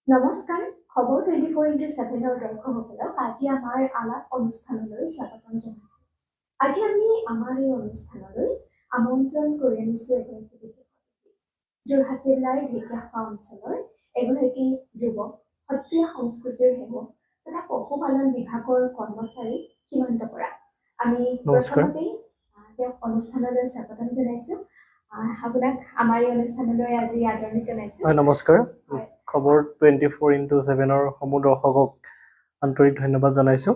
নমস্কাৰ খবৰ 24x7 দৰ্শকসকলক আজি আমাৰ আলাপ অনুষ্ঠানলৈ স্বাগতম জনাইছো। আজি আমি আমাৰ এই অনুষ্ঠানলৈ আমন্ত্ৰণ কৰি আনিছো এগৰাকী বিশেষ অতিথি। যোৰহাট জিলাৰ ঢেকীয়াখোৱা অঞ্চলৰ এগৰাকী যুৱক, সত্ৰীয়া সংস্কৃতিৰ সেৱক তথা পশুপালন বিভাগৰ কৰ্মচাৰী সীমান্ত বৰা। আমি প্ৰথমতেই তেওঁক অনুষ্ঠানলৈ স্বাগতম জনাইছো। আপোনাক আমাৰ এই অনুষ্ঠানলৈ আজি আদৰণি জনাইছো। নমস্কাৰ। খবৰ 24x7 সমূহ দৰ্শকক আন্তৰিক ধন্যবাদ জনাইছো।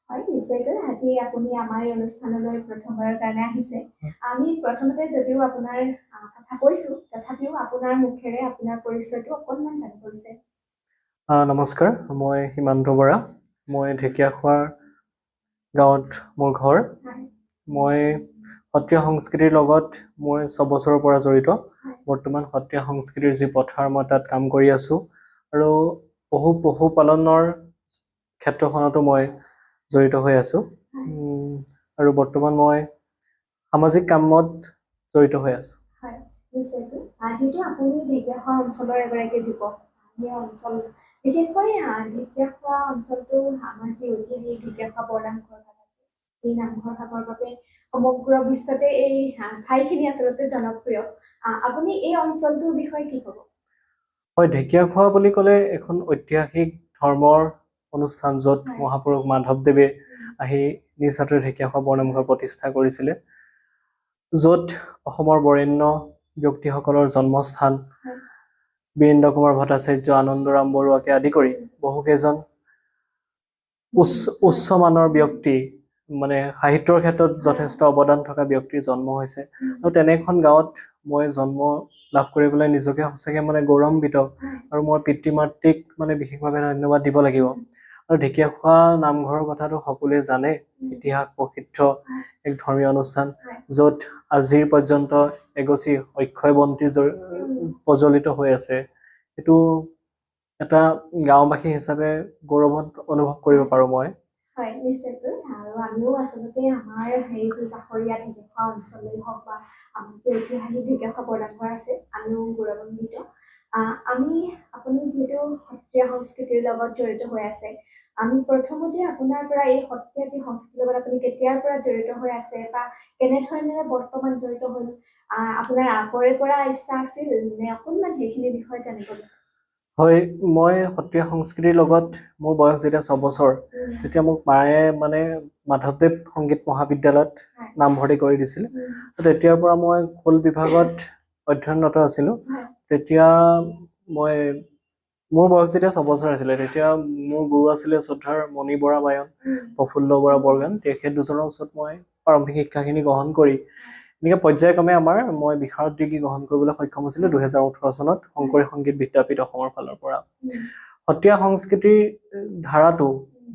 হয়, নিশ্চয়কৈ আজি আপুনি আমাৰ এই অনুষ্ঠানলৈ প্ৰথমবাৰৰ কাৰণে আহিছে। আমি প্ৰথমতে যদিও আপোনাৰ কথা কৈছো, তথাপিও আপোনাৰ মুখেৰে আপোনাৰ পৰিচয়টো অকণমান জানিব বিচাৰিম। নমস্কাৰ, মই সীমান্ত বৰা। মই ঢেকীয়াখোৱা গাঁৱত মোৰ ঘৰ। মই সত্ৰীয়া সংস্কৃতিৰ লগত মোৰ 6 বছৰৰ পৰা জড়িত। বৰ্তমান সত্ৰীয়া সংস্কৃতিৰ যি পথাৰ মই তাত কাম কৰি আছো আৰু পশুপালনৰ ক্ষেত্ৰখনতো মই জড়িত হৈ আছো। আৰু বৰ্তমান মই সামাজিক কামত জড়িত হৈ আছো। হয়, নিশ্চয়কৈ। যিহেতু আপুনি ঢেকীয়াখোৱা অঞ্চলৰ এগৰাকী যুৱক, এই অঞ্চল বিশেষকৈ ঢেকীয়াখোৱা অঞ্চলটো আমাৰ যি ঐতিহাসিক ঢেকীয়াখোৱা বৰনামঘৰ ভাগ আছে, এই নামঘৰ ভাগৰ বাবে সমগ্ৰ বিশ্বতে এই ঠাইখিনি আচলতে জনপ্ৰিয়। আপুনি এই অঞ্চলটোৰ বিষয়ে কি ক'ব? হয়, ঢেকীয়াখোৱা বুলি ক'লে এখন ঐতিহাসিক ধৰ্মৰ অনুষ্ঠান য'ত মহাপুৰুষ মাধৱদেৱে আহি নিজ হাতেৰে ঢেকীয়াখোৱা বৰনামঘৰ প্ৰতিষ্ঠা কৰিছিলে, য'ত অসমৰ বৰেণ্য ব্যক্তিসকলৰ জন্মস্থান, বীৰেন্দ্ৰ কুমাৰ ভট্টাচাৰ্য, আনন্দৰাম বৰুৱাকে আদি কৰি বহুকেইজন উচ্চ মানৰ ব্যক্তি, মানে সাহিত্যৰ ক্ষেত্ৰত যথেষ্ট অৱদান থকা ব্যক্তিৰ জন্ম হৈছে। আৰু তেনে এখন গাঁৱত মই জন্ম লাভ কৰিবলৈ নিজকে সঁচাকৈ মানে গৌৰৱান্বিত। আৰু মই পিতৃ মাতৃক মানে বিশেষভাৱে ধন্যবাদ দিব লাগিব। আৰু ঢেকীয়াখোৱা নামঘৰৰ কথাটো সকলোৱে জানে, ইতিহাস প্ৰসিদ্ধ এক ধৰ্মীয় অনুষ্ঠান, য'ত আজিৰ পৰ্যন্ত এগছি অক্ষয় বন্তি প্ৰজ্বলিত হৈ আছে। এইটো এটা গাঁওবাসী হিচাপে গৌৰৱ অনুভৱ কৰিব পাৰো মই। হয়, নিশ্চয়কৈ। আৰু আমিও আচলতে আমাৰ যি কাষৰীয়া ঢেকীয়াখোৱা অঞ্চলেই হওক বা আমাৰ যি ঐতিহাসিক ঢেকীয়াখোৱা বৰনামঘৰ আছে, আমিও গৌৰৱান্বিত। আপুনি যিহেতু সত্ৰীয়া সংস্কৃতিৰ লগত জড়িত হৈ আছে, আমি প্ৰথমতে আপোনাৰ পৰা এই সত্ৰীয়া যি সংস্কৃতিৰ লগত আপুনি কেতিয়াৰ পৰা জড়িত হৈ আছে বা কেনেধৰণেৰে বৰ্তমান জড়িত হ'ল, আপোনাৰ আগৰে পৰা ইচ্ছা আছিল নে, অকণমান সেইখিনি বিষয়ে জানিব বিচাৰিম। হয়, মই সত্ৰীয়া সংস্কৃতিৰ লগত মোৰ বয়স যেতিয়া 6 বছৰ, তেতিয়া মোক মায়ে মানে মাধৱদেৱ সংগীত মহাবিদ্যালয়ত নামভৰ্তি কৰি দিছিল। তেতিয়াৰ পৰা মই খোল বিভাগত অধ্যয়নৰত আছিলো। তেতিয়া মোৰ বয়স যেতিয়া 6 বছৰ আছিলে, তেতিয়া মোৰ গুৰু আছিলে শ্ৰদ্ধাৰ মণি বৰা বায়ন, প্ৰফুল্ল বৰা বৰগান। তেখেত দুজনৰ ওচৰত মই প্ৰাৰম্ভিক শিক্ষাখিনি গ্ৰহণ কৰি এনেকৈ পৰ্যায়ক্ৰমে মই বিশাৰদ ডিগ্ৰী গ্ৰহণ কৰিবলৈ সক্ষম হৈছিলো 2018 চনত শংকৰী সংগীত বিদ্যাপীঠ অসমৰ ফালৰ পৰা। সত্ৰীয়া সংস্কৃতিৰ ধাৰাটো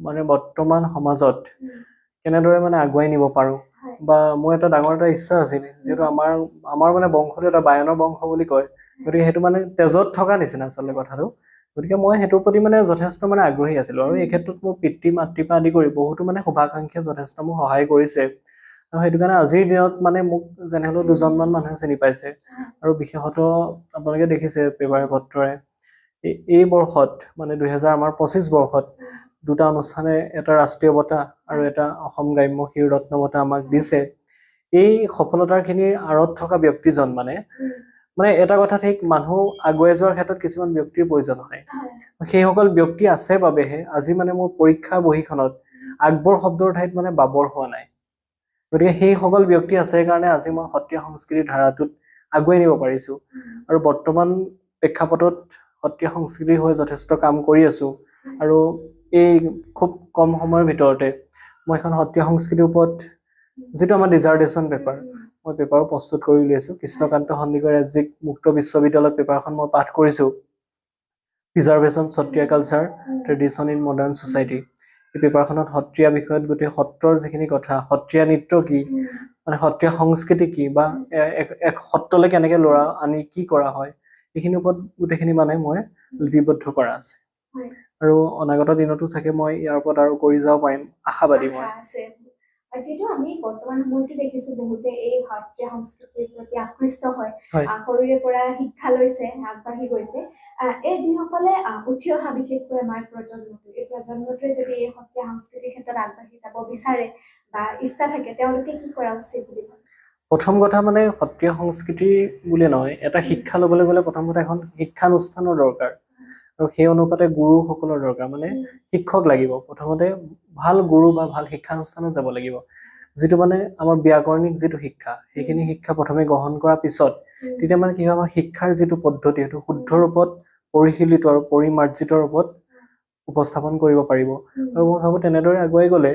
মানে বৰ্তমান সমাজত কেনেদৰে মানে আগুৱাই নিব পাৰো, বা মোৰ এটা ডাঙৰ এটা ইচ্ছা আছিল, যিহেতু আমাৰ মানে বংশটো এটা বায়নৰ বংশ বুলি কয়, গতিকে সেইটো মানে তেজত থকা নিচিনা আচলতে কথাটো। গতিকে মই সেইটোৰ প্ৰতি মানে যথেষ্ট মানে আগ্ৰহী আছিলো। আৰু এই ক্ষেত্ৰত মোৰ পিতৃ মাতৃৰ পৰা আদি কৰি বহুতো মানে শুভাকাংক্ষীয়ে যথেষ্ট মোক সহায় কৰিছে। আৰু সেইটো কাৰণে আজিৰ দিনত মানে মোক যেনে হলেও 2জনমান মানুহে চিনি পাইছে। আৰু বিশেষত আপোনালোকে দেখিছে পেপাৰে পত্ৰৰে এই বৰ্ষত মানে 2025 বৰ্ষত 2টা অনুষ্ঠানে, এটা ৰাষ্ট্ৰীয় বঁটা আৰু এটা অসম গ্ৰাম্য শিৰ ৰত্ন বঁটা আমাক দিছে। এই সফলতাখিনিৰ আঁৰত থকা ব্যক্তিজন মানে এটা কথা ঠিক, মানুহ আগুৱাই যোৱাৰ ক্ষেত্ৰত কিছুমান ব্যক্তিৰ প্ৰয়োজন হয়। সেইসকল ব্যক্তি আছে বাবেহে আজি মানে মোৰ পৰীক্ষা বহীখনত আকবৰ শব্দৰ ঠাইত মানে বাবৰ হোৱা নাই। গতিকে সেইসকল ব্যক্তি আছে কাৰণে আজি মই সত্ৰীয়া সংস্কৃতিৰ ধাৰাটোত আগুৱাই নিব পাৰিছো। আৰু বৰ্তমান প্ৰেক্ষাপটত সত্ৰীয়া সংস্কৃতিৰ হৈ যথেষ্ট কাম কৰি আছো। আৰু এই খুব কম সময়ৰ ভিতৰতে মই এখন সত্ৰীয়া সংস্কৃতিৰ ওপৰত যিটো আমাৰ ডিজাৰ্টেশ্যন পেপাৰ, মই পেপাৰো প্ৰস্তুত কৰি উলিয়াইছো। কৃষ্ণকান্ত সন্দিকৈ ৰাজ্যিক মুক্ত বিশ্ববিদ্যালয়ত পেপাৰখন মই পাঠ কৰিছো, preservation Sattriya culture tradition in modern society. এই পেপাৰখনত সত্ৰীয়া বিষয়ত গোটেই সত্ৰৰ যিখিনি কথা, সত্ৰীয়া নৃত্য কি, মানে সত্ৰীয়া সংস্কৃতি কি, বা এক সত্ৰলৈ কেনেকে ল'ৰা আনি কি কৰা হয়, এইখিনিৰ ওপৰত গোটেইখিনি মানে মই লিপিবদ্ধ কৰা আছে। আৰু অনাগত দিনতো চাগে মই ইয়াৰ ওপৰত আৰু কৰি যাব পাৰিম, আশাবাদী মই। যিহেতু আমি বৰ্তমান সময়তো দেখিছো বহুতে এই সত্ৰীয়া সংস্কৃতিৰ প্ৰতি আকৃষ্ট হয় হয় সৰুৰে পৰা শিক্ষা লৈছে আগবাঢ়ি গৈছে এই যিসকলে উঠি অহা বিশেষকৈ আমাৰ এই প্ৰজন্মটোৱে যদি এই সত্ৰীয়া সংস্কৃতিৰ ক্ষেত্ৰত আগবাঢ়ি যাব বিচাৰে বা ইচ্ছা থাকে তেওঁলোকে কি কৰা উচিত বুলি ভাবে প্ৰথম কথা মানে সত্ৰীয়া সংস্কৃতি বুলি নহয় এটা শিক্ষা ল'বলৈ গ'লে প্ৰথম কথা এখন শিক্ষানুষ্ঠানৰ দৰকাৰ আৰু সেই অনুপাতে গুৰুসকলৰ দৰকাৰ মানে শিক্ষক লাগিব প্ৰথমতে ভাল গুৰু বা ভাল শিক্ষানুষ্ঠানত যাব লাগিব যিটো মানে আমাৰ ব্যাকৰণিক যিটো শিক্ষা সেইখিনি শিক্ষা প্ৰথমে গ্ৰহণ কৰাৰ পিছত তেতিয়া মানে কি হয় আমাৰ শিক্ষাৰ যিটো পদ্ধতি সেইটো শুদ্ধ ৰূপত পৰিশীলিত আৰু পৰিমাৰ্জিত ৰূপত উপস্থাপন কৰিব পাৰিব আৰু মই ভাবো তেনেদৰে আগুৱাই গ'লে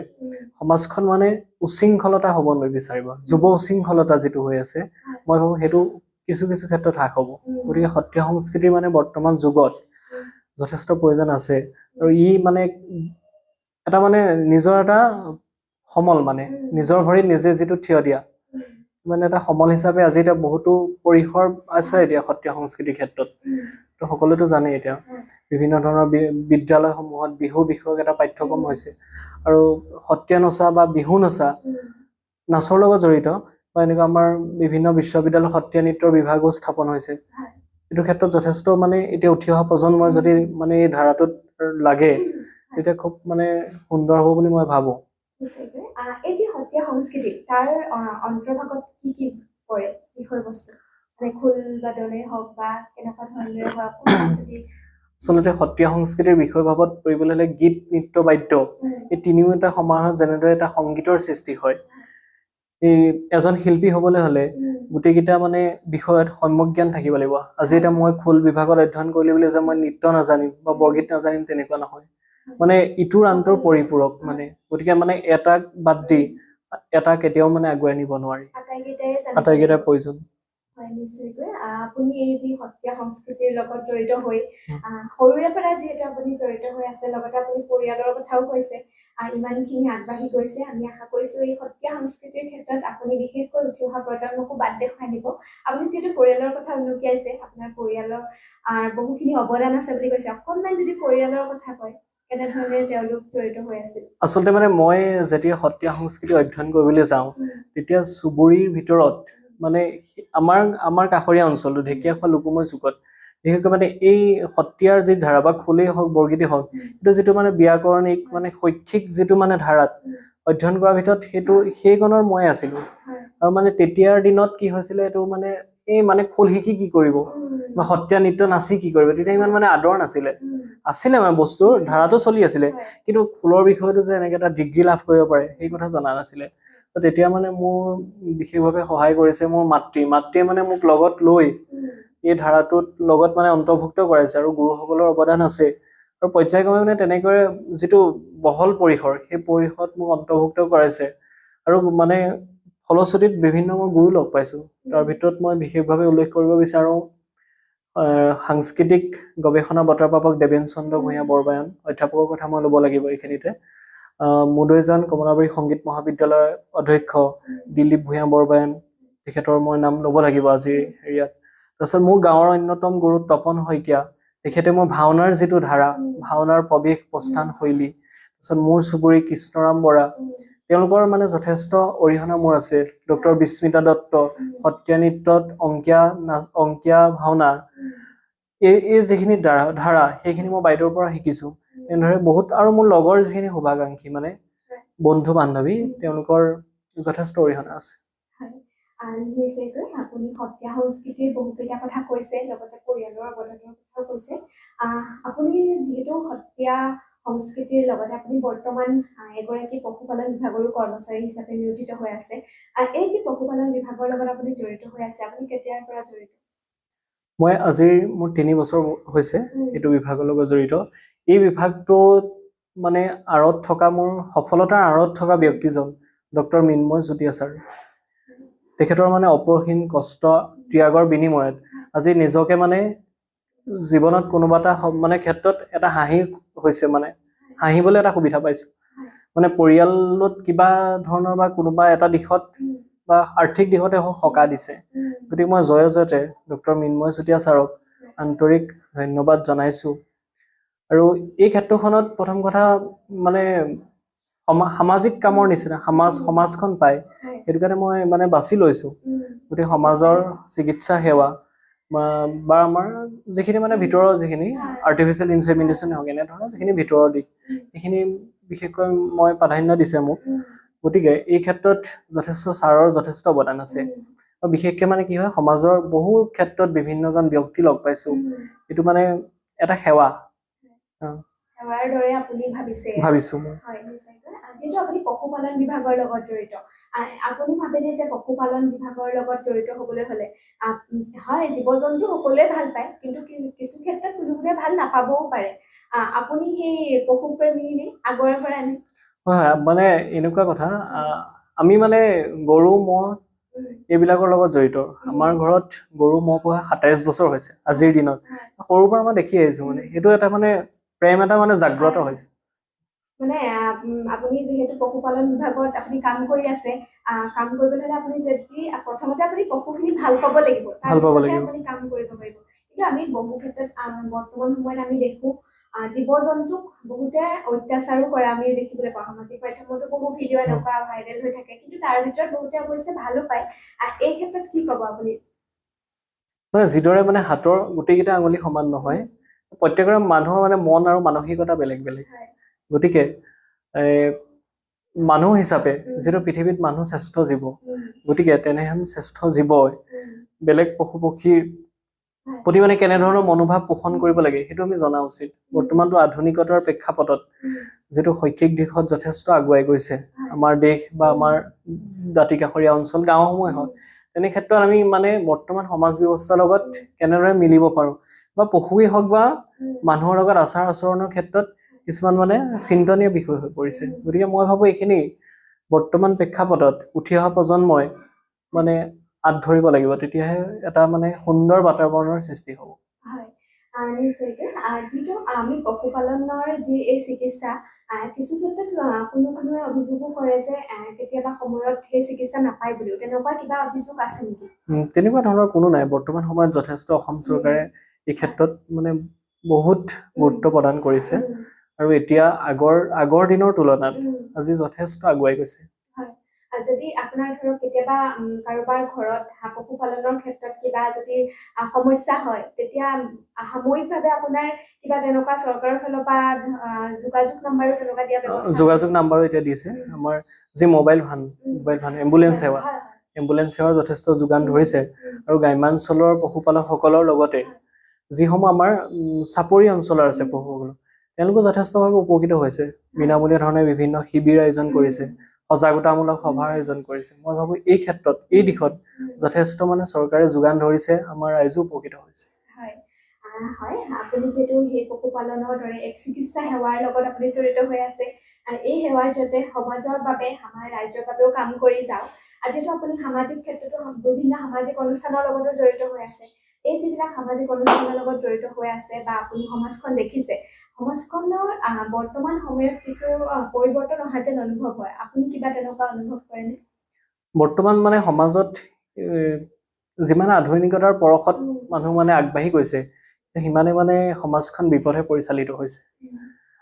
সমাজখন মানে উশৃংখলতা হ'ব নিবিচাৰিব যুৱ উশৃংখলতা যিটো হৈ আছে মই ভাবো সেইটো কিছু কিছু ক্ষেত্ৰত হ্ৰাস হ'ব গতিকে সত্ৰীয়া সংস্কৃতিৰ মানে বৰ্তমান যুগত যথেষ্ট প্ৰয়োজন আছে আৰু ই মানে এটা মানে নিজৰ এটা সমল মানে নিজৰ ভৰিত নিজে যিটো থিয় দিয়া মানে এটা সমল হিচাপে আজি এতিয়া বহুতো পৰিসৰ আছে এতিয়া সত্ৰীয়া সংস্কৃতিৰ ক্ষেত্ৰত তো সকলোতো জানে এতিয়া বিভিন্ন ধৰণৰ বিদ্যালয়সমূহত বিহু বিষয়ক এটা পাঠ্যক্ৰম হৈছে আৰু সত্ৰীয়া নচা বা বিহু নচা নাচৰ লগত জড়িত বা এনেকুৱা আমাৰ বিভিন্ন বিশ্ববিদ্যালয় সত্ৰীয়া নৃত্যৰ বিভাগো স্থাপন হৈছে এইটো ক্ষেত্ৰত যথেষ্ট মানে এতিয়া উঠি অহা প্ৰজন্মই যদি মানে এই ধাৰাটোত লাগে তেতিয়া খুব মানে সুন্দৰ হ'ব বুলি মই ভাবো এই যে সত্ৰীয়া সংস্কৃতি তাৰ অন্তৰ্ভাগত কি কি পৰে বিষয়বস্তু মানে খোল বাদনে হওক বা কেনেকুৱা ধৰণেৰে হওক যদি আচলতে সত্ৰীয়া সংস্কৃতিৰ বিষয়ভাৱত পৰিবলৈ হ'লে গীত নৃত্য বাদ্য এই তিনিওটা সমাহাৰত যেনেদৰে এটা সংগীতৰ সৃষ্টি হয় এই এজন শিল্পী হ'বলৈ হ'লে গোটেইকেইটা মানে বিষয়ত সম্যক জ্ঞান থাকিব লাগিব আজি এতিয়া মই খোল বিভাগত অধ্যয়ন কৰিলো বুলি যে মই নৃত্য নাজানিম বা বৰগীত নাজানিম তেনেকুৱা নহয় মানে ইটোৰ আনটোৰ পৰিপূৰক মানে গতিকে মানে এটাক বাদ দি এটা কেতিয়াও মানে আগুৱাই নিব নোৱাৰি আটাইকেইটাৰ প্ৰয়োজন হয় নিশ্চয়কৈ আপুনি এই যি সত্ৰীয়া সংস্কৃতিৰ লগত জড়িত হৈ সৰুৰে পৰা যিহেতু আপুনি জড়িত হৈ আছে লগতে আপুনি পৰিয়ালৰ কথাও কৈছে ইমানখিনি আগবাঢ়ি গৈছে আমি আশা কৰিছো এই সত্ৰীয়া সংস্কৃতিৰ ক্ষেত্ৰত আপুনি বিশেষকৈ উঠি অহা প্ৰজন্মকো বাদ দেখুৱাই দিব আপুনি যিহেতু পৰিয়ালৰ কথা উনুকিয়াইছে আপোনাৰ পৰিয়ালৰ বহুখিনি অৱদান আছে বুলি কৈছে অকণমান যদি পৰিয়ালৰ কথা কয় কেনেধৰণে তেওঁলোক জড়িত হৈ আছিল আচলতে মানে মই যেতিয়া সত্ৰীয়া সংস্কৃতি অধ্যয়ন কৰিবলৈ যাওঁ তেতিয়া চুবুৰীৰ ভিতৰত মানে আমাৰ কাষৰীয়া অঞ্চলটো ঢেকীয়াখোৱা লোকময় চুকত বিশেষকৈ মানে এই সত্ৰীয়াৰ যি ধাৰা বা খোলেই হওক বৰগীতেই হওক সেইটো যিটো মানে ব্যাকৰণিক মানে শৈক্ষিক যিটো মানে ধাৰাত অধ্যয়ন কৰাৰ ভিতৰত সেইটো সেইকণৰ মই আছিলো আৰু মানে তেতিয়াৰ দিনত কি হৈছিলে এইটো মানে এই মানে খোল শিকি কি কৰিব বা সত্ৰীয়া নৃত্য নাচি কি কৰিব তেতিয়া ইমান মানে আদৰ নাছিলে আছিলে মানে বস্তুৰ ধাৰাটো চলি আছিলে কিন্তু খোলৰ বিষয়টো যে এনেকৈ এটা ডিগ্ৰী লাভ কৰিব পাৰে সেই কথা জনা নাছিলে তেতিয়া মানে মোৰ বিশেষভাৱে সহায় কৰিছে মোৰ মাতৃয়ে মানে মোক লগত লৈ এই ধাৰাটোত লগত মানে অন্তৰ্ভুক্ত কৰাইছে আৰু গুৰুসকলৰ অৱদান আছে আৰু পৰ্যায়ক্ৰমে মানে তেনেকৈ যিটো বহল পৰিসৰ সেই পৰিসৰত মোক অন্তৰ্ভুক্ত কৰাইছে আৰু মানে ফলশ্ৰুতিত বিভিন্ন মই গুৰু লগ পাইছো তাৰ ভিতৰত মই বিশেষভাৱে উল্লেখ কৰিব বিচাৰো সাংস্কৃতিক গৱেষণা বঁটা প্ৰাপক দেৱেন চন্দ্ৰ ভূঞা বৰবায়ন অধ্যাপকৰ কথা মই ল'ব লাগিব এইখিনিতে মুদৈজান কমলাবাৰী সংগীত মহাবিদ্যালয়ৰ অধ্যক্ষ দিলীপ ভূঞা বৰবায়ন তেখেতৰ মই নাম ল'ব লাগিব আজিৰ হেৰিয়াত তাৰপিছত মোৰ গাঁৱৰ অন্যতম গুৰু তপন শইকীয়া তেখেতে মোৰ ভাওনাৰ যিটো ধাৰা ভাওনাৰ প্ৰৱেশ প্ৰস্থান শৈলী তাৰপিছত মোৰ চুবুৰী কৃষ্ণৰাম বৰা তেওঁলোকৰ মানে যথেষ্ট অৰিহণা মোৰ আছে ডক্টৰ বিস্মিতা দত্ত সত্ৰীয়া নৃত্যত অংকীয়া ভাওনা এই যিখিনি ধাৰা সেইখিনি মই বাইদেউৰ পৰা শিকিছো তেনেদৰে বহুত আৰু মোৰ লগৰ যিখিনি শুভাকাংক্ষী মানে বন্ধু বান্ধৱী তেওঁলোকৰ যথেষ্ট অৰিহণা আছে নিশ্চয়কৈ আপুনি সত্ৰীয়া সংস্কৃতিৰ বহুকেইটা কথা কৈছে লগতে পৰিয়ালৰ অৱদানৰ কথাও কৈছে আপুনি যিহেতু সত্ৰীয়া সংস্কৃতিৰ লগতে আপুনি বৰ্তমান এগৰাকী পশুপালন বিভাগৰো কৰ্মচাৰী হিচাপে নিয়োজিত হৈ আছে এই যি পশুপালন বিভাগৰ লগত আপুনি জড়িত হৈ আছে আপুনি কেতিয়াৰ পৰা জড়িত মই আজিৰ মোৰ 3 বছৰ হৈছে এইটো বিভাগৰ লগত জড়িত এই বিভাগটোত মানে আঁৰত থকা মোৰ সফলতাৰ আঁৰত থকা ব্যক্তিজন ডক্টৰ মিন্ময় জ্যোতি ছাৰ তেখেতৰ মানে অপৰসীম কষ্ট ত্যাগৰ বিনিময়ত আজি নিজকে মানে জীৱনত কোনোবা এটা মানে ক্ষেত্ৰত এটা হাঁহি হৈছে মানে হাঁহিবলৈ এটা সুবিধা পাইছো মানে পৰিয়ালত কিবা ধৰণৰ বা কোনোবা এটা দিশত বা আৰ্থিক দিশতে সকাহ দিছে গতিকে মই জয়তে ডক্টৰ মিন্ময় জ্যোতি ছাৰক আন্তৰিক ধন্যবাদ জনাইছো আৰু এই ক্ষেত্ৰখনত প্ৰথম কথা মানে সামাজিক কামৰ নিচিনা সমাজখন পায় সেইটো কাৰণে মই মানে বাছি লৈছো গতিকে সমাজৰ চিকিৎসা সেৱা বা আমাৰ যিখিনি মানে ভিতৰৰ যিখিনি আৰ্টিফিচিয়েল ইনছেমিনেশ্যন হওক এনেধৰণৰ যিখিনি ভিতৰৰ দিশ সেইখিনি বিশেষকৈ মই প্ৰাধান্য দিছে মোক গতিকে এই ক্ষেত্ৰত যথেষ্ট ছাৰৰ যথেষ্ট অৱদান আছে আৰু বিশেষকৈ মানে কি হয় সমাজৰ বহু ক্ষেত্ৰত বিভিন্নজন ব্যক্তি লগ পাইছো এইটো মানে এটা সেৱাৰ দৰে আপুনি ভাবিছো হয় নিশ্চয়কৈ যিহেতু আপুনি পশুপালন বিভাগৰ লগত জড়িত আপুনি ভাবেনে যে পশুপালন বিভাগৰ লগত জড়িত হ'বলৈ হ'লে হয় জীৱ-জন্তু সকলোৱে ভাল পায় কিন্তু কিছু ক্ষেত্ৰত কোনোৱে ভাল নাপাবও পাৰে আপুনি সেই পশুপ্ৰেমী নে আগৰে পৰা নে হয় মানে এনেকুৱা কথা আমি মানে গৰু ম'হ এইবিলাকৰ লগত জড়িত আমাৰ ঘৰত গৰু ম'হ পোহা ২৭ বছৰ হৈছে আজিৰ দিনত সৰুৰ পৰা মই দেখি আহিছো মানে সেইটো এটা মানে প্ৰেম এটা মানে জাগ্ৰত হৈছে মানে আপুনি যেহেতু পশুপালন বিভাগত আপুনি কাম কৰি আছে কাম কৰিবলৈ হ'লে আপুনি যদি প্ৰথমতে আপুনি পশুখিনি ভাল পাব লাগিব তাৰপিছতহে আপুনি কাম কৰিব পাৰিব কিন্তু আমি বহু ক্ষেত্ৰত বৰ্তমান সময়ত আমি দেখো জীৱ-জন্তুক বহুতে অত্যাচাৰো কৰে আমি দেখিবলৈ পাওঁ সামাজিক মাধ্যমতো বহু ভিডিঅ' এনেকুৱা ভাইৰেল হৈ থাকে কিন্তু তাৰ ভিতৰত বহুতে অৱশ্যে ভালো পায় এই ক্ষেত্ৰত কি ক'ব আপুনি যিদৰে মানে হাতৰ গোটেইকেইটা আঙুলি সমান নহয় প্ৰত্যেকৰে মানুহৰ মানে মন আৰু মানসিকতা বেলেগ বেলেগ গতিকে মানুহ হিচাপে যিটো পৃথিৱীত মানুহ শ্ৰেষ্ঠ জীৱ গতিকে তেনেহেন শ্ৰেষ্ঠ জীৱই বেলেগ পশু পক্ষীৰ প্ৰতি মানে কেনেধৰণৰ মনোভাৱ পোষণ কৰিব লাগে সেইটো আমি জনা উচিত বৰ্তমানটো আধুনিকতাৰ প্ৰেক্ষাপটত যেটো শৈক্ষিক দিশত যথেষ্ট আগুৱাই গৈছে আমাৰ দেশ বা আমাৰ দাঁতি কাষৰীয়া অঞ্চল গাঁওসমূহে হয় তেনে ক্ষেত্ৰত আমি মানে বৰ্তমান সমাজ ব্যৱস্থাৰ লগত কেনেদৰে মিলিব পাৰো বা পশুই হওক বা মানুহৰ লগত আচাৰ আচৰণৰ ক্ষেত্ৰত কিছুমান মানে চিন্তনীয় বিষয় হৈ পৰিছে গতিকে মই ভাবো এইখিনি বৰ্তমান প্ৰেক্ষাপটত উঠি অহা প্ৰজন্মই মানে আঁত ধৰিব লাগিব তেতিয়াহে এটা মানে সুন্দৰ বাতাবৰণৰ সৃষ্টি হ'ব হয় নিশ্চয়কৈ যিটো আমি পশুপালনৰ যি এই চিকিৎসা কিছু ক্ষেত্ৰত কোনোৱে অভিযোগো কৰে যে কেতিয়াবা সময়ত সেই চিকিৎসা নাপায় বুলিও তেনেকুৱা কিবা অভিযোগ আছে নেকি তেনেকুৱা ধৰণৰ কোনো নাই বৰ্তমান সময়ত যথেষ্ট অসম চৰকাৰে এই ক্ষেত্ৰত মানে বহুত গুৰুত্ব প্ৰদান কৰিছে আৰু এতিয়া আগৰ দিনৰ তুলনাত আজি যথেষ্ট আগুৱাই গৈছে যদি আপোনাৰ ধৰক কেতিয়াবা কাৰোবাৰ ঘৰত পশুপালনৰ ক্ষেত্ৰত কিবা যদি সমস্যা হয় তেতিয়া সাময়িকভাৱে আপোনাৰ কিবা তেনেকুৱা চৰকাৰৰ ফালৰ পৰা যোগাযোগ নম্বৰো তেনেকুৱা দিয়া ব্যৱস্থা যোগাযোগ নম্বৰো এতিয়া দিছে আমাৰ যি মোবাইল ভান এম্বুলেন্স সেৱাৰ যথেষ্ট যোগান ধৰিছে আৰু গ্ৰামাঞ্চলৰ পশুপালকসকলৰ লগতে যিসমূহ আমাৰ চাপৰি অঞ্চলৰ আছে পশুসকল তেওঁলোকো যথেষ্টভাৱে উপকৃত হৈছে বিনামূলীয়া ধৰণে বিভিন্ন শিবিৰ আয়োজন কৰিছে সজাগতামূলক সভাৰ আয়োজন কৰিছে মই ভাবো এই ক্ষেত্ৰত এই দিশত যথেষ্ট মানে চৰকাৰে যোগান ধৰিছে আমাৰ ৰাইজো উপকৃত হৈছে হয় আপুনি যেটো সেই পশুপালনৰ দৰে এক চিকিৎসা সেৱাৰ লগত আপুনি জড়িত হৈ আছে এই সেৱাৰ যাতে সমাজৰ বাবে আমাৰ ৰাজ্যৰ বাবেও কাম কৰি যাওক যেটো আপুনি সামাজিক ক্ষেত্ৰতো বিভিন্ন সামাজিক অনুষ্ঠানৰ লগতো জড়িত হৈ আছে এই যিবিলাক সামাজিক অনুষ্ঠানৰ লগত জড়িত হৈ আছে বা আপুনি সমাজখন দেখিছে সমাজখনৰ বৰ্তমান সময়ত কিছু পৰিৱৰ্তন অহা যেন অনুভৱ হয় আপুনি কিবা তেনেকুৱা অনুভৱ কৰেনে বৰ্তমান মানে সমাজত যিমান আধুনিকতাৰ পৰখত মানুহ মানে আগবাঢ়ি গৈছে সিমানে মানে সমাজখন বিপথে পৰিচালিত হৈছে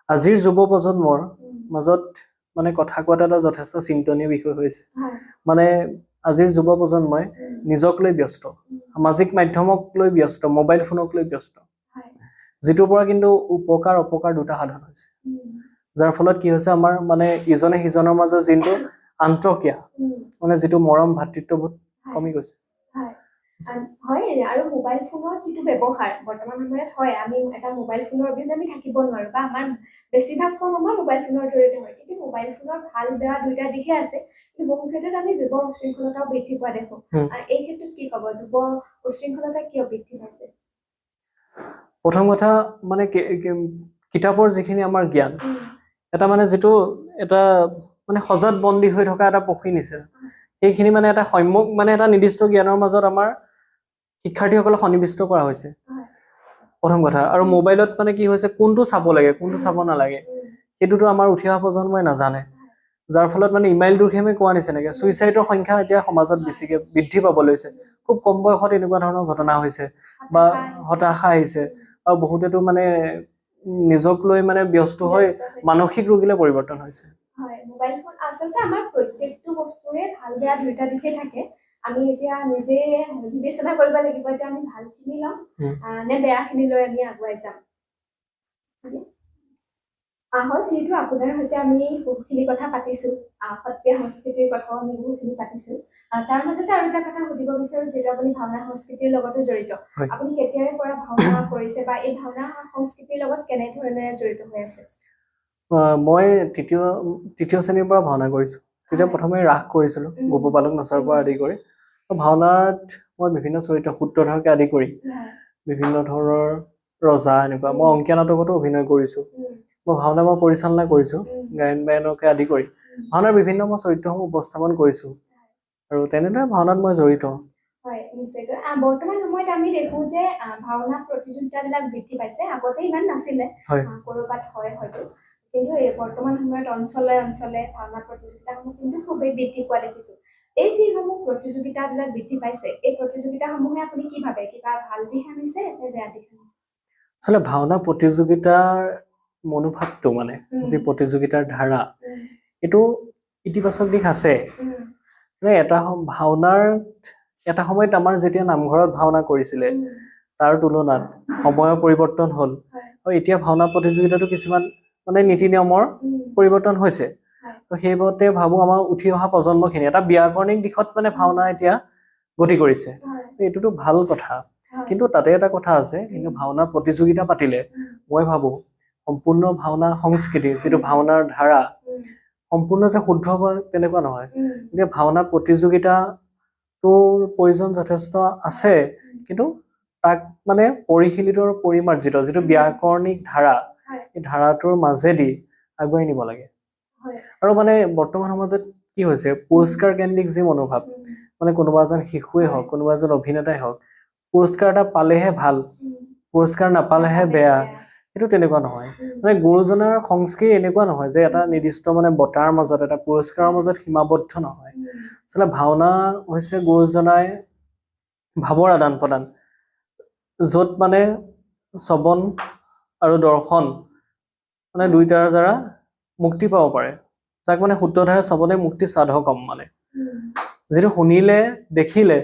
আজিৰ যুৱ প্ৰজন্মৰ মাজত মানে কথা কোৱাটা এটা যথেষ্ট চিন্তনীয় বিষয় হৈছে মানে আজিৰ যুৱ প্ৰজন্মই নিজক লৈ ব্যস্ত সামাজিক মাধ্যমক লৈ ব্যস্ত মোবাইল ফোনক লৈ ব্যস্ত যেটোৰ পৰা কিন্তু উপকাৰ অপকাৰ দুটা সাধন হৈছে যাৰ ফলত কি হৈছে আমাৰ মানে ইজনে সিজনৰ মাজত যিটো আন্তঃক্ৰিয়া মানে যেটো মৰম ভাতৃত্ববোধ কমি গৈছে হয় আৰু মোবাইল ফোনৰ যেটো ব্যৱহাৰ বৰ্তমান সময়ত হয় আমি এটা মোবাইল ফোনৰ অবিহনে আমি থাকিব নোৱাৰো বা আমাৰ বেছিভাগ কাম আমাৰ মোবাইল ফোনৰ জৰিয়তে হয় কিন্তু মোবাইল ফোনৰ ভাল বেয়া দুটা দিশে আছে কিন্তু বহু ক্ষেত্ৰত আমি যুৱ উশৃংখলতাও বৃদ্ধি পোৱা দেখো এই ক্ষেত্ৰত কি ক'ব যুৱ উশৃংখলতা কিয় বৃদ্ধি পাইছে প্ৰথম কথা মানে কিতাপৰ যিখিনি আমাৰ জ্ঞান এটা মানে যেটো এটা মানে সজাত বন্দী হৈ থকা এটা পক্ষী নিচিনা সেইখিনি মানে এটা সম্যক মানে এটা নিৰ্দিষ্ট জ্ঞানৰ মাজত আমাৰ শিক্ষাৰ্থীসকলক সন্নিবিষ্ট কৰা হৈছে প্ৰথম কথা আৰু মোবাইলত মানে কি হৈছে কোনটো চাব লাগে কোনটো চাব নালাগে সেইটোতো আমাৰ উঠি অহা প্ৰজন্মই নাজানে যাৰ ফলত মানে ইমাইল দুৰ্ঘেমে কোৱা নিচিনাকে সুইচাইডৰ সংখ্যা এতিয়া সমাজত বেছিকে বৃদ্ধি পাব লৈছে খুব কম বয়সত এনেকুৱা ধৰণৰ ঘটনা হৈছে বা হতাশা আহিছে আৰু বহুতেতো মানে নিজক লৈ মানে ব্যস্ত হৈ মানসিক ৰোগীলৈ পৰিৱৰ্তন হৈছে হয় মোবাইল ফোন আচলতে আমাৰ প্ৰত্যেকটো বস্তুৰে ভাল বেয়া দুইটা দিশে থাকে আমি এতিয়া নিজে বিবেচনা কৰিব লাগিব যে আমি ভালখিনি ল'ম নে বেয়াখিনি লৈ আমি আগুৱাই যাম হয় যিহেতু আপোনাৰ সৈতে আমি বহুখিনি কথা পাতিছোঁ সত্ৰীয়া সংস্কৃতিৰ কথাও আমি বহুখিনি পাতিছোঁ তাৰ মাজতে আৰু এটা কথা সুধিব বিচাৰোঁ যিহেতু আপুনি ভাওনা সংস্কৃতিৰ লগতো জড়িত আপুনি কেতিয়াৰে পৰা ভাওনা কৰিছে বা এই ভাওনা সংস্কৃতিৰ লগত কেনেধৰণেৰে জড়িত হৈ আছে মই তৃতীয় শ্ৰেণীৰ পৰা ভাওনা কৰিছোঁ তেতিয়া প্ৰথমে ৰাস কৰিছিলোঁ গোপবালক নচাৰ পৰা আদি কৰি ভাওনাত মই বিভিন্ন চৰিত্ৰ সূত্ৰধাৰকে আদি কৰি বিভিন্ন ধৰণৰ ৰজা এনেকুৱা মই অংকীয়া নাটকতো অভিনয় কৰিছোঁ মই ভাওনা মই পৰিচালনা কৰিছোঁ গায়ন বায়নকে আদি কৰি ভাওনাৰ বিভিন্ন মই চৰিত্ৰসমূহ উপস্থাপন কৰিছোঁ আৰু তেনেদৰে ভাওনাত মই জড়িত হয় নিশ্চয়কৈ বৰ্তমান সময়ত আমি দেখো যে ভাওনা প্ৰতিযোগিতাবিলাক বৃদ্ধি পাইছে আগতে ইমান নাছিলে ক'ৰবাত হয় হয়তো কিন্তু এই বৰ্তমান সময়ত অঞ্চলে অঞ্চলে ভাওনা প্ৰতিযোগিতাসমূহ কিন্তু খুবেই বৃদ্ধি পোৱা দেখিছোঁ এই যিসমূহ প্ৰতিযোগিতাবিলাক বৃদ্ধি পাইছে এই প্ৰতিযোগিতাসমূহে আপুনি কি ভাবে কিবা ভাল দিশ আনিছে নে বেয়া দিশ আনিছে আচলতে ভাওনা প্ৰতিযোগিতাৰ মনোভাৱটো মানে যি প্ৰতিযোগিতাৰ ধাৰা এইটো ইতিবাচক দিশ আছে মানে এটা ভাওনাৰ এটা সময়ত আমাৰ যেতিয়া নামঘৰত ভাওনা কৰিছিলে তাৰ তুলনাত সময়ৰ পৰিৱৰ্তন হ'ল আৰু এতিয়া ভাওনা প্ৰতিযোগিতাটো কিছুমান মানে নীতি নিয়মৰ পৰিৱৰ্তন হৈছে তো সেইবাবে ভাবো আমাৰ উঠি অহা প্ৰজন্মখিনি এটা ব্যাকৰণিক দিশত মানে ভাওনা এতিয়া গতি কৰিছে এইটোতো ভাল কথা কিন্তু তাতে এটা কথা আছে কিন্তু ভাওনা প্ৰতিযোগিতা পাতিলে মই ভাবো সম্পূৰ্ণ ভাওনা সংস্কৃতি যিটো ভাওনাৰ ধাৰা সম্পূৰ্ণ যে শুদ্ধ হ'ব তেনেকুৱা নহয় গতিকে ভাওনা প্ৰতিযোগিতাটোৰ প্ৰয়োজন যথেষ্ট আছে কিন্তু তাক মানে পৰিশীলিত আৰু পৰিমাৰ্জিত যিটো ব্যাকৰণিক ধাৰা এই ধাৰাটোৰ মাজেদি আগুৱাই নিব লাগে আৰু মানে বৰ্তমান সমাজত কি হৈছে পুৰস্কাৰ কেন্দ্ৰিক যি মনোভাৱ মানে কোনোবা এজন শিশুৱে হওক কোনোবা এজন অভিনেতাই হওক পুৰস্কাৰ এটা পালেহে ভাল পুৰস্কাৰ নাপালেহে বেয়া এইটো তেনেকুৱা নহয় মানে গুৰুজনাৰ সংস্কৃতি এনেকুৱা নহয় যে এটা নিৰ্দিষ্ট মানে বঁটাৰ মাজত এটা পুৰস্কাৰৰ মাজত সীমাবদ্ধ নহয় আচলতে ভাওনা হৈছে গুৰুজনাই ভাৱৰ আদান প্ৰদান য'ত মানে শ্ৰৱণ আৰু দৰ্শন মানে দুইটাৰ দ্বাৰা মুক্তি পাব পাৰে যাক মানে সূত্ৰধাৰে শ্ৰৱণে মুক্তি সাধকম মানে যিটো শুনিলে দেখিলে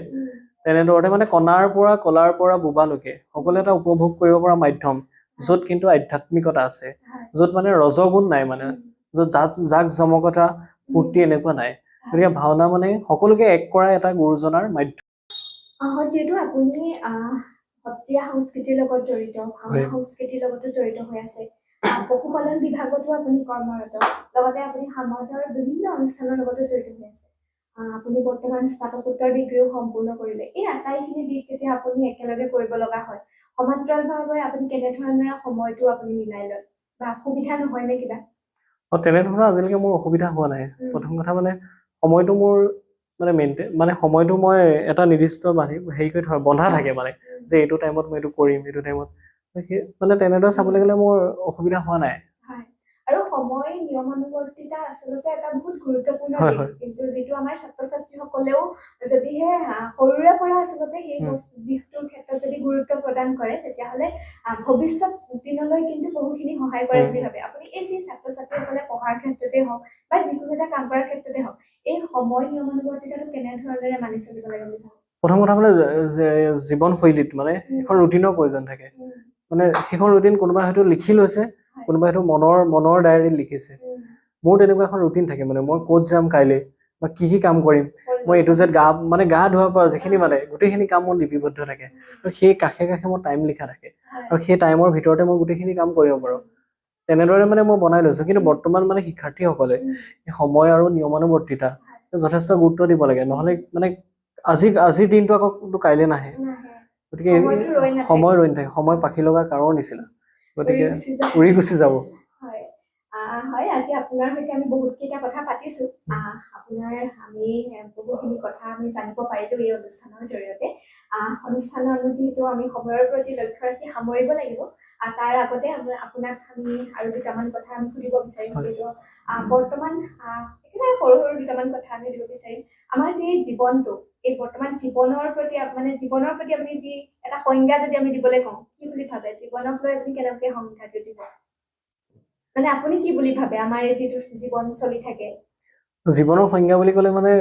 তেনেদৰে মানে কণাৰ পৰা কলাৰ পৰা বোবালৈকে সকলো এটা উপভোগ কৰিব পৰা মাধ্যম য'ত কিন্তু আধ্যাত্মিকতা আছে য'ত মানে ৰজগুণ নাই মানে য'ত জাক জমকতা ফূৰ্তি এনেকুৱা নাই গতিকে ভাওনা মানে সকলোকে এক কৰা এটা গুৰুজনাৰ মাধ্যম যিহেতু আপুনি সত্ৰীয়া সংস্কৃতিৰ লগত জড়িত ভাওনা সংস্কৃতিৰ লগতো জড়িত হৈ আছে পশুপালন বিভাগতো আপুনি কৰ্মৰত লগতে আপুনি সমাজৰ বিভিন্ন অনুষ্ঠানৰ লগতো জড়িত হৈ আছে আপুনি বৰ্তমান স্নাতকোত্তৰ ডিগ্ৰীও সম্পূৰ্ণ কৰিলে এই আটাইখিনি দিশ যেতিয়া আপুনি একেলগে কৰিব লগা হয় সমান্তৰালভাৱে আপুনি কেনেধৰণেৰে সময়টো আপুনি মিলাই লয় বা অসুবিধা নহয় নে কিবা তেনেধৰণৰ আজিলৈকে মোৰ অসুবিধা হোৱা নাই প্ৰথম কথা মানে সময়টো মোৰ মানে মানে সময়টো মই এটা নিৰ্দিষ্ট হেৰি কৰি থোৱা বন্ধা থাকে মানে যে এইটো টাইমত মই এইটো কৰিম এইটো টাইমত মানে তেনেদৰে চাবলৈ গ'লে মোৰ অসুবিধা হোৱা নাই আৰু সময় নিয়মানুৱৰ্তিতা আচলতে এটা বহুত গুৰুত্বপূৰ্ণ দিশ কিন্তু যিটো আমাৰ ছাত্ৰ ছাত্ৰীসকলেও যদিহে সৰুৰে পৰা আচলতে সেই দিশটোৰ ক্ষেত্ৰত যদি গুৰুত্ব প্ৰদান কৰে তেতিয়াহ'লে ভৱিষ্যত দিনলৈ কিন্তু বহুখিনি সহায় কৰে বুলি ভাবে আপুনি এই যি ছাত্ৰ ছাত্ৰীসকলে পঢ়াৰ ক্ষেত্ৰতে হওক বা যিকোনো এটা কাম কৰাৰ ক্ষেত্ৰতে হওক এই সময় নিয়মানুৱৰ্তিতাটো কেনেধৰণেৰে মানি চলিব লাগে বুলি ভাবে প্ৰথম কথা মানে জীৱনশৈলীত মানে এখন ৰুটিনৰ প্ৰয়োজন থাকে মানে সেইখন ৰুটিন কোনোবাই হয়তো লিখি লৈছে কোনোবাই হয়তো মনৰ ডায়েৰীত লিখিছে মোৰ তেনেকুৱা এখন ৰুটিন থাকে মানে মই ক'ত যাম কাইলৈ বা কি কাম কৰিম মই এইটো যে গা ধোৱাৰ পৰা যিখিনি মানে গোটেইখিনি কাম মোৰ লিপিবদ্ধ থাকে আৰু সেই কাষে কাষে মোৰ টাইম লিখা থাকে আৰু সেই টাইমৰ ভিতৰতে মই গোটেইখিনি কাম কৰিব পাৰোঁ তেনেদৰে মানে মই বনাই লৈছোঁ কিন্তু বৰ্তমান মানে শিক্ষাৰ্থীসকলে এই সময় আৰু নিয়মানুৱৰ্তিতা যথেষ্ট গুৰুত্ব দিব লাগে নহ'লে মানে আজিৰ দিনটো আকৌ কাইলৈ নাহে গতিকে সময় ৰৈ নাথাকে সময় পাখি লগা কাৰৰ নিচিনা গতিকে উৰি গুচি যাব হয় আজি আপোনাৰ সৈতে আমি বহুতকেইটা কথা পাতিছোঁ আপোনাৰ আমি বহুখিনি কথা আমি জানিব পাৰিলোঁ এই অনুষ্ঠানৰ জৰিয়তে অনুষ্ঠানত যিহেতু আমি সময়ৰ প্ৰতি লক্ষ্য ৰাখি সামৰিব লাগিব তাৰ আগতে আপোনাক আমি আৰু দুটামান কথা আমি সুধিব বিচাৰিম যিহেতু বৰ্তমান একেবাৰে সৰু সৰু দুটামান কথা আমি সুধিব বিচাৰিম আমাৰ যি জীৱনটো এই বৰ্তমান জীৱনৰ প্ৰতি আপুনি যি এটা সংজ্ঞা যদি আমি দিবলৈ কওঁ কি বুলি ভাবে জীৱনক লৈ আপুনি কেনেকৈ সংজ্ঞাটো দিব মানে আপুনি কি বুলি ভাবে আমাৰ এই যিটো জীৱন চলি থাকে? জীৱনৰ সংজ্ঞা বুলি ক'লে মানে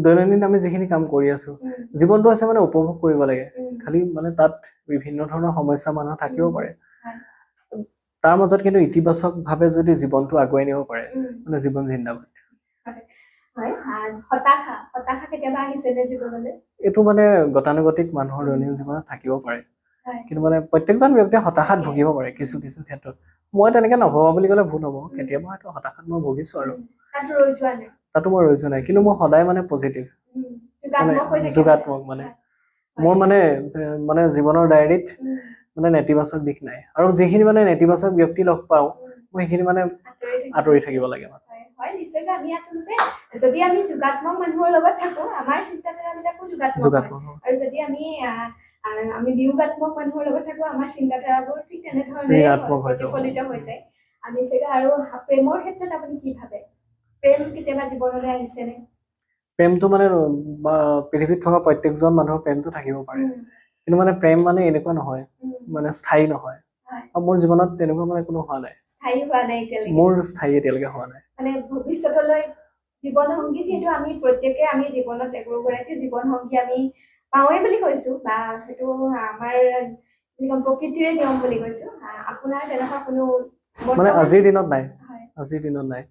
দৈনন্দিন আমি যিখিনি কাম কৰি আছো জীৱনটো আছে মানে উপভোগ কৰিব লাগে খালি মানে তাত বিভিন্ন ধৰণৰ সমস্যা মানুহৰ থাকিব পাৰে তাৰ মাজত কিন্তু ইতিবাচক ভাৱে যদি জীৱনটো আগুৱাই নিব পাৰে মানে জীৱন জিন্দাবাদ হয় হতাশা কেতিয়াবা আহিছে নে জীৱনলৈ এইটো মানে গতানুগতিক মানুহৰ দৈনন্দিন জীৱনত থাকিব পাৰে কিন্তু মানে প্ৰত্যেকজন ব্যক্তিয়ে হতাশাত ভুগিব পাৰে কিছু কিছু ক্ষেত্ৰত মই তেনেকে নভবা বুলি ক'লে ভুল হ'ব কেতিয়াবা হয়তো হতাশাত মই ভুগিছো আৰু তাতো মই ৰৈ যোৱা নাই কিন্তু মই সদায় মানে পজিটিভ যোগাত্মক মানে মোৰ মানে জীৱনৰ ডায়েৰীত মানে নেতিবাচক দিশ নাই আৰু যিখিনি মানে নেতিবাচক ব্যক্তি লগ পাওঁ মই সেইখিনি মানে আঁতৰি থাকিব লাগে হয় নিশ্চয়কৈ আমি আচলতে যদি আমি যোগাত্মক মানুহৰ লগত থাকো আমাৰ চিন্তাধাৰাবিলাকো যোগাত্মক আৰু যদি আমি বিয়োগাত্মক মানুহৰ লগত থাকো আমাৰ চিন্তাধাৰাবোৰ ঠিক তেনেধৰণে প্ৰতিফলিত হৈ যায় আমি সেয়া আৰু প্ৰেমৰ ক্ষেত্ৰত আপুনি কি ভাবে প্ৰেম কেতিয়াবা জীৱনলৈ আহিছে নে প্ৰেমটো মানে পৃথিৱীত থকা প্ৰত্যেকজন মানুহৰ প্ৰেমটো থাকিব পাৰে কিন্তু মানে প্ৰেম মানে এনেকুৱা নহয় মানে স্থায়ী নহয় আৰু মোৰ জীৱনত তেনেকুৱা মানে কোনো হোৱা নাই মোৰ স্থায়ী এতিয়ালৈকে হোৱা নাই মানে ভৱিষ্যতলৈ জীৱন সংগী যিহেতু আমি প্ৰত্যেকৰে আমি জীৱনত একোগৰাকী জীৱন সংগী আমি পাওঁৱে বুলি কৈছো বা সেইটো আমাৰ প্ৰকৃতিৰে নিয়ম বুলি কৈছো আপোনাৰ তেনেকুৱা কোনো মানে আজিৰ দিনত নাই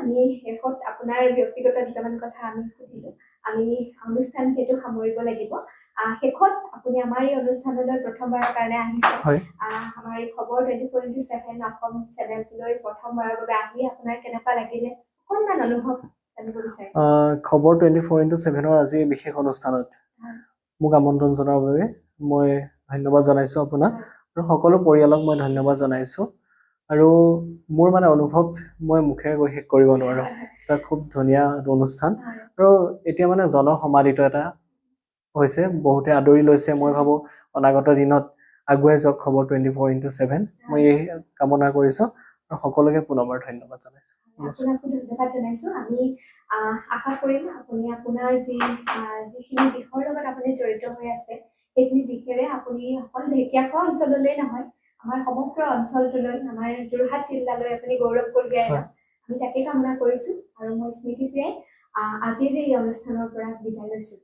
আমি শেষত আপোনাৰ ব্যক্তিগত দুটামান কথা আমি সুধিলো আমি অনুষ্ঠান যিহেতু সামৰিব লাগিব শেষত আপুনি আমাৰ এই অনুষ্ঠানলৈ প্ৰথমবাৰৰ কাৰণে আহিছে আমাৰ এই খবৰ 24x7 অসম চেনেলটোলৈ প্ৰথমবাৰৰ বাবে আহি আপোনাৰ কেনেকুৱা লাগিলে অকণমান অনুভৱ জানিব বিচাৰিম খবৰ 24x7 আজি বিশেষ অনুষ্ঠানত মোক আমন্ত্ৰণ জনোৱাৰ বাবে মই ধন্যবাদ জনাইছো আপোনাক আৰু সকলো পৰিয়ালক মই ধন্যবাদ জনাইছো আৰু মোৰ মানে অনুভৱ মই মুখেৰে কৈ শেষ কৰিব নোৱাৰো এটা খুব ধুনীয়া অনুষ্ঠান আৰু এতিয়া মানে জনসমাদিত এটা হৈছে বহুতে আদৰি লৈছে মই ভাবো অনাগত দিনত আগুৱাই যাওক খবৰ 24x7 মই এই কামনা কৰিছো আৰু সকলোকে পুনৰবাৰ ধন্যবাদ জনাইছো ধন্যবাদ জনাইছো আমি আশা কৰিম আপুনি আপোনাৰ যিখিনি দিশৰ লগত আপুনি জড়িত হৈ আছে সেইখিনি দিশেৰে আপুনি অকল ঢেকীয়াখোৱা অঞ্চললৈ নহয় আমাৰ সমগ্ৰ অঞ্চলটোলৈ আমাৰ যোৰহাট জিলালৈ আপুনি গৌৰৱ কঢ়িয়াই আনক আমি তাকে কামনা কৰিছো আৰু মই স্মৃতি প্ৰিয়াই আজিৰ এই অনুষ্ঠানৰ পৰা বিদায় লৈছো